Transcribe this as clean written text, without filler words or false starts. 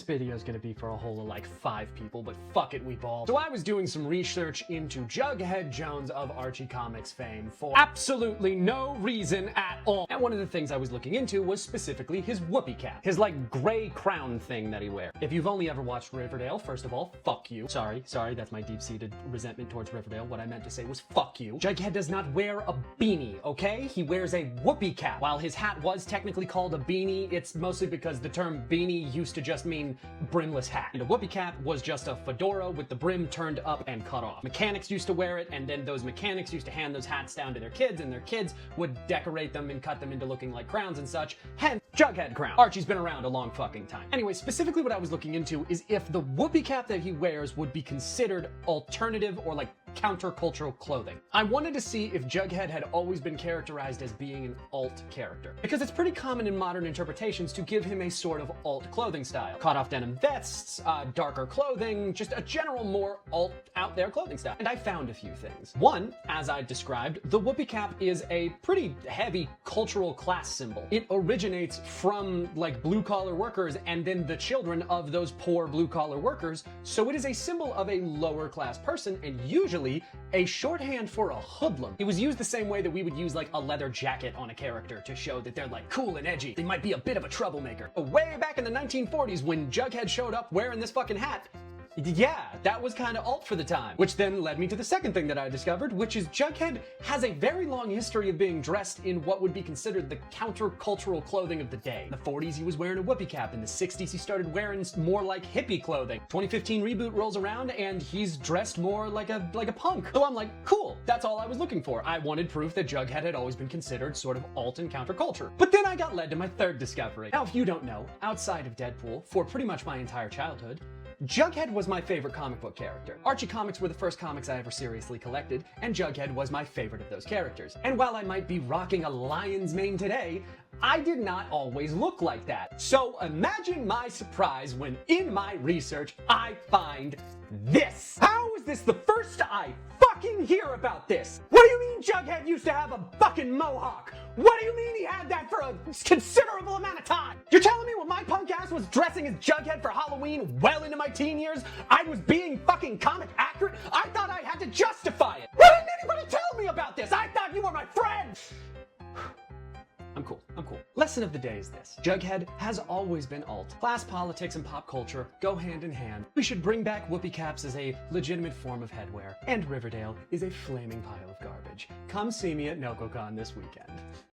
This video is going to be for a whole of like 5 people, but fuck it, we ball. So I was doing some research into Jughead Jones of Archie Comics fame for absolutely no reason at all. And one of the things I was looking into was specifically his whoopee cap. His like gray crown thing that he wears. If you've only ever watched Riverdale, first of all, fuck you. Sorry, that's my deep-seated resentment towards Riverdale. What I meant to say was fuck you. Jughead does not wear a beanie, okay? He wears a whoopee cap. While his hat was technically called a beanie, it's mostly because the term beanie used to just mean brimless hat. And a whoopee cap was just a fedora with the brim turned up and cut off. Mechanics used to wear it, and then those mechanics used to hand those hats down to their kids, and their kids would decorate them and cut them into looking like crowns and such. Hence, Jughead crown. Archie's been around a long fucking time. Anyway, specifically what I was looking into is if the whoopee cap that he wears would be considered alternative or like countercultural clothing. I wanted to see if Jughead had always been characterized as being an alt character, because it's pretty common in modern interpretations to give him a sort of alt clothing style. Cut-off denim vests, darker clothing, just a general more alt out there clothing style. And I found a few things. One, as I described, the whoopee cap is a pretty heavy cultural class symbol. It originates from like blue collar workers and then the children of those poor blue collar workers, so it is a symbol of a lower class person and usually a shorthand for a hoodlum. It was used the same way that we would use like a leather jacket on a character to show that they're like cool and edgy. They might be a bit of a troublemaker. Way back in the 1940s when Jughead showed up wearing this fucking hat, yeah, that was kind of alt for the time. Which then led me to the second thing that I discovered, which is Jughead has a very long history of being dressed in what would be considered the countercultural clothing of the day. In the 40s, he was wearing a whoopee cap. In the 60s, he started wearing more like hippie clothing. 2015 reboot rolls around and he's dressed more like a punk. So I'm like, cool, that's all I was looking for. I wanted proof that Jughead had always been considered sort of alt and counterculture. But then I got led to my third discovery. Now, if you don't know, outside of Deadpool, for pretty much my entire childhood, Jughead was my favorite comic book character. Archie comics were the first comics I ever seriously collected, and Jughead was my favorite of those characters. And while I might be rocking a lion's mane today, I did not always look like that. So imagine my surprise when in my research I find this. How is this the first I fucking hear about this? What do you mean Jughead used to have a fucking mohawk? What do you mean he had that for a considerable amount of time? You're telling me when my punk ass was dressing as Jughead for Halloween well into my teen years, I was being fucking comic accurate? I thought I had to justify it. Why didn't anybody tell me about this? I thought you were my friend. I'm cool. Lesson of the day is this. Jughead has always been alt. Class politics and pop culture go hand in hand. We should bring back whoopee caps as a legitimate form of headwear. And Riverdale is a flaming pile of garbage. Come see me at NocoCon this weekend.